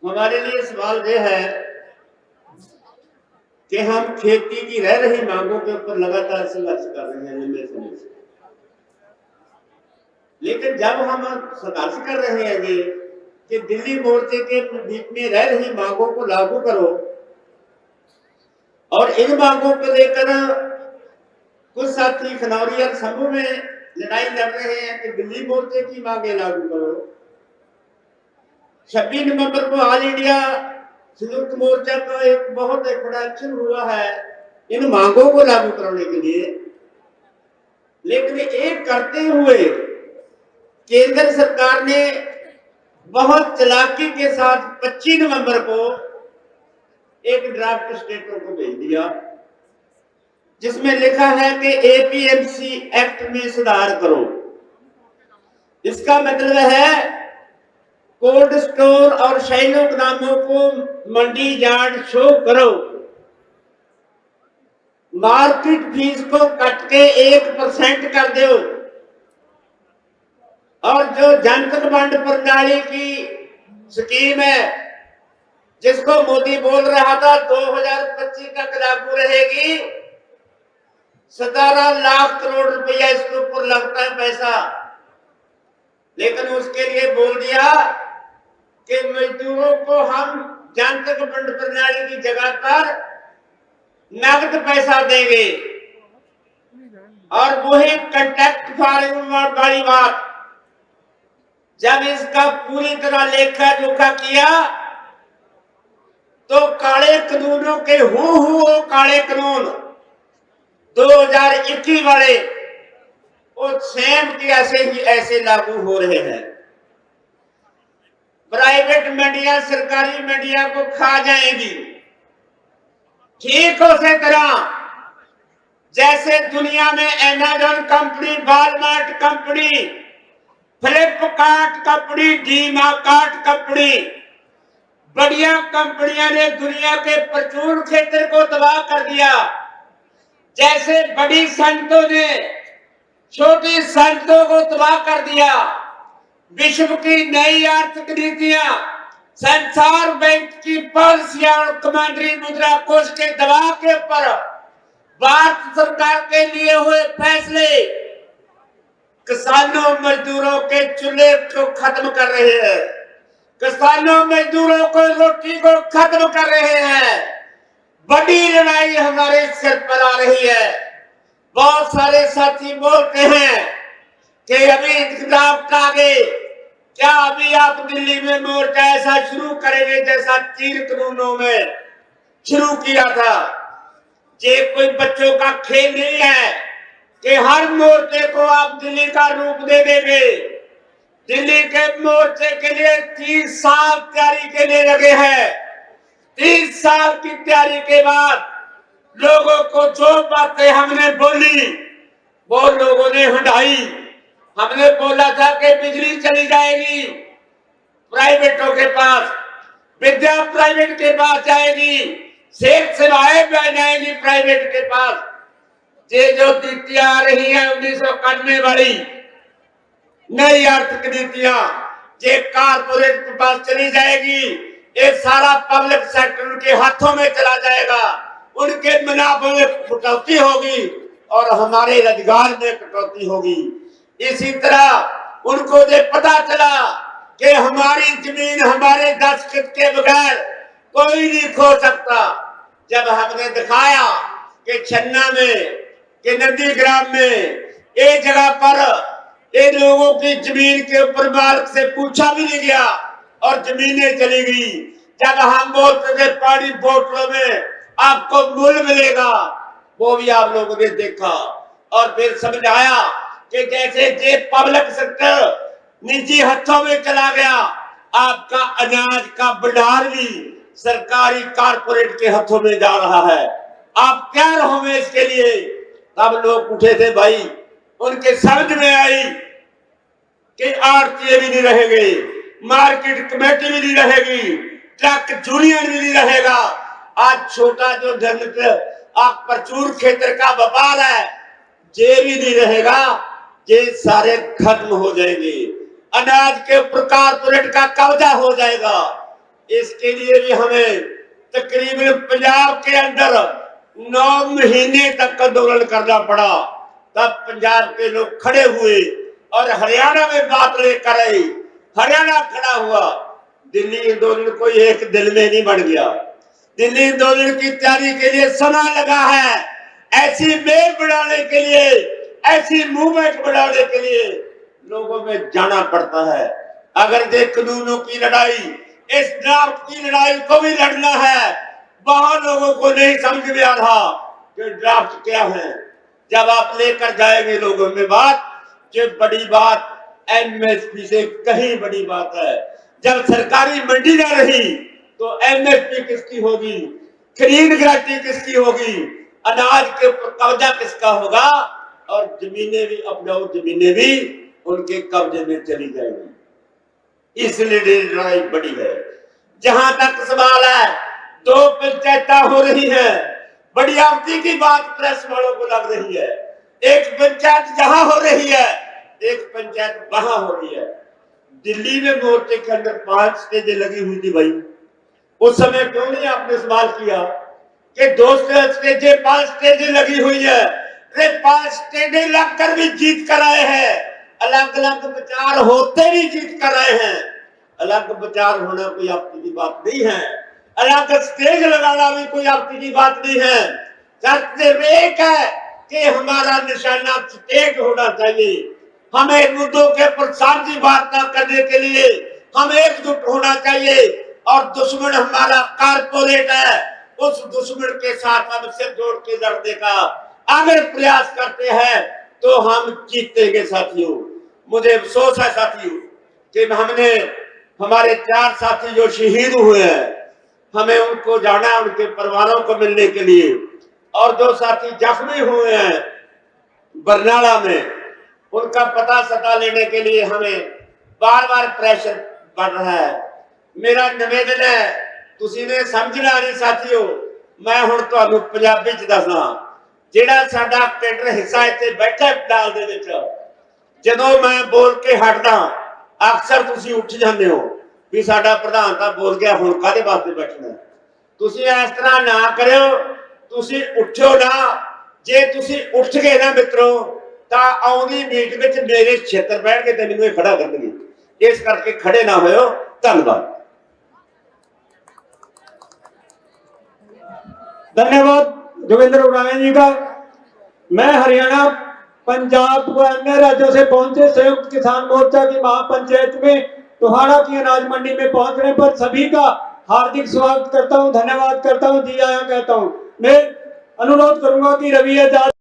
हमारे लिए सवाल यह है कि हम खेती की रह रही मांगों के ऊपर लगातार संघर्ष कर रहे हैं लंबे समय से, लेकिन जब हम संघर्ष कर रहे हैं ये कि दिल्ली मोर्चे के बीच में रह रही मांगों को लागू करो, और इन मांगों को लेकर कुछ साथी खनौरी और समूह में लड़ाई लड़ रहे हैं कि दिल्ली मोर्चे की मांगे लागू करो। 26 नवंबर को ऑल इंडिया संयुक्त मोर्चा का एक बहुत बड़ा एक्शन हुआ है इन मांगों को लागू करने के लिए, लेकिन एक करते हुए केंद्र सरकार ने बहुत चालाकी के साथ 25 नवंबर को एक ड्राफ्ट स्टेटमेंट को भेज दिया जिसमें लिखा है कि एपीएमसी एक्ट में सुधार करो। इसका मतलब है कोल्ड स्टोर और शैलो गोदामों को मंडी यार्ड शो करो, मार्केट फीस को कट के 1% कर दो, और जो जनतक बंड प्रणाली की स्कीम है जिसको मोदी बोल रहा था 2025 तक लागू रहेगी, 17 लाख करोड़ रुपया इसके ऊपर लगता है पैसा, लेकिन उसके लिए बोल दिया कि मजदूरों को हम जनतक बंड प्रणाली की जगह पर नगद पैसा देंगे, और वही कॉन्ट्रैक्ट फार्मिंग वाली बात। जब इसका पूरी तरह लेखा जोखा किया तो काले कानूनों के हु काले कानून 2021 वाले वो सेम के ऐसे ही ऐसे लागू हो रहे हैं। प्राइवेट मंडियां सरकारी मंडिया को खा जाएंगी, ठीक उसी तरह जैसे दुनिया में Amazon company, Walmart company, Flipkart company, DMart company, बढ़िया कंपनियां ने दुनिया के प्रचुर क्षेत्र को तबाह कर दिया, जैसे बड़ी संतों ने छोटी संतों को तबाह कर दिया। विश्व की नई आर्थिक नीतियां, संसार बैंक की पॉलिसियां और कमांडरी मुद्रा कोष के दबाव के ऊपर भारत सरकार के लिए हुए फैसले किसानों मजदूरों के चूल्हे को खत्म कर रहे हैं, किसानों मजदूरों को रोटी को खत्म कर रहे हैं। बड़ी लड़ाई हमारे सिर पर आ रही है। बहुत सारे साथी बोलते हैं कि अभी इंतजाम आगे, क्या अभी आप दिल्ली में मोर्चा ऐसा शुरू करेंगे जैसा 3 कानूनों में शुरू किया था? ये कोई बच्चों का खेल नहीं है कि हर मोर्चे को आप दिल्ली का रूप दे देंगे। दिल्ली के मोर्चे के लिए 30 साल तैयारी के लिए लगे हैं। 30 साल की तैयारी के बाद लोगों को जो बातें हमने बोली वो लोगों ने हटाई। हमने बोला था कि बिजली चली जाएगी प्राइवेटों के पास, विद्या प्राइवेट के पास जाएगी, सेठ सेवाएं जाएगी प्राइवेट के पास। ये जो नीतियां आ रही है 1991 वाली नई आर्थिक नीतियां, ये कारपोरेट के पास चली जाएगी। ये सारा पब्लिक सेक्टर उनके हाथों में चला जाएगा, उनके मुनाफे में कटौती होगी और हमारे रोजगार में कटौती होगी। इसी तरह उनको ये पता चला कि हमारी जमीन हमारे दस्तखत के बगैर कोई नहीं खो सकता। जब हमने दिखाया कि छन्ना में, कि नंदीग्राम में एक जगह पर इन लोगों की जमीन के ऊपर मालिक से पूछा भी नहीं गया और जमीनें चली गई। जब हम बोलते थे पानी बोतलों में आपको मूल मिलेगा, वो भी आप लोगों ने देखा और फिर समझाया कि जैसे ये पब्लिक सेक्टर निजी हाथों में चला गया, आपका अनाज का भंडार भी सरकारी कारपोरेट के हाथों में जा रहा है। आप क्या रहोगे इसके लिए? तब लोग उठे थे भाई, उनके समझ में आई कि आरटीए भी नहीं रहेंगे, मार्केट कमेटी भी नहीं रहेगी, ट्रक यूनियन भी नहीं रहेगा। आज छोटा जो प्रचुर क्षेत्र का व्यापार है ये भी नहीं रहेगा, ये सारे खत्म हो जाएंगे। अनाज के ऊपर कारपोरेट का कब्जा हो जाएगा। इस इसके लिए भी हमें तकरीबन पंजाब के अंदर 9 महीने तक आंदोलन करना पड़ा। तब पंजाब के लोग खड़े हुए और हरियाणा में बात लेकर आई। हरियाणा खड़ा हुआ। दिल्ली आंदोलन कोई एक दिन में नहीं बढ़ गया। दिल्ली आंदोलन की तैयारी के लिए समय लगा है। ऐसी मेल बनाने के लिए, ऐसी मूवमेंट बनाने के लिए लोगों में जाना पड़ता है। अगर ये कानूनों की लड़ाई, इस ड्राफ्ट की लड़ाई को भी लड़ना है। बहुत लोगों को नहीं समझ में आ रहा कि ड्राफ्ट क्या है। जब आप लेकर जाएंगे लोगों में बात, जो बड़ी बात एमएसपी से कहीं बड़ी बात है। जब सरकारी मंडी ना रही तो एमएसपी किसकी होगी, खरीद गारंटी किसकी होगी, अनाज के ऊपर कब्जा किसका होगा, और जमीनें भी, उपजाऊ जमीनें भी उनके कब्जे में चली जाएंगी। इसलिए लड़ाई बड़ी है। जहां तक सवाल है, 2 पंचायत हो रही है। बड़ी आपत्ति की बात प्रेस वालों को लग रही है। एक पंचायत जहां हो रही है, एक पंचायत वहां हो रही है। दिल्ली में मोर्चे के अंदर 5 स्टेजें लगी हुई थी भाई। उस समय क्यों नहीं आपने सवाल किया कि 2 स्टेजें 5 स्टेजें लगी हुई है। 5 स्टेजें लगकर भी जीत कर आए हैं। अलग अलग विचार होते भी जीत कर आए हैं। अलग विचार होना कोई आपत्ति की बात नहीं है। अलग स्टेज लगाना भी कोई आपत्ति की बात नहीं है। शर्त एक है कि हमारा निशाना स्टेज होना चाहिए। हमें मुद्दों के प्रसार की वार्ता करने के लिए हम एकजुट होना चाहिए। और दुश्मन हमारा कारपोरेट है, उस दुश्मन के साथ हम सिर जोड़ के लड़ने का अगर प्रयास करते हैं तो हम जीतेंगे साथियों। मुझे अफसोस है साथियों कि हमने, हमारे 4 साथी जो शहीद हुए हैं, हमें उनको जाना है उनके परिवारों को मिलने के लिए। और 2 साथी जख्मी हुए हैं बरनाला में, उनका पता सता लेने के लिए हमें बार बार प्रेशर बढ़ रहा है। मेरा निवेदन है, तुसी ने समझना नहीं साथियों। मैं हुण तुहानू पंजाबी च दसना, जिहड़ा साडा कैडर हिस्सा इत्थे बैठा पंडाल दे विच, जदों मैं बोल के हटदा अक्सर तुसी उठ जांदे हो भी साडा प्रधान तां बोल गया, हुण काहदे वास्ते बैठना। तुसी इस तरह ना करियो, तुसी उठियो ना। जे तुसी उठ गए ना मित्रों, तां आउंदी मीट विच मेरे छेतर बैठ के ते मैनूं खड़ा करनगे। इस करके खड़े ना होयो। धन्यवाद। धन्यवाद जोगिंदर उड़ाने जी का। मैं हरियाणा, पंजाब व अन्य राज्यों से पहुंचे संयुक्त किसान मोर्चा की महापंचायत में टोहाड़ा की अनाज मंडी में पहुंचने पर सभी का हार्दिक स्वागत करता हूं, धन्यवाद करता हूं, जी आया कहता हूं। मैं अनुरोध करूंगा कि रवि आजाद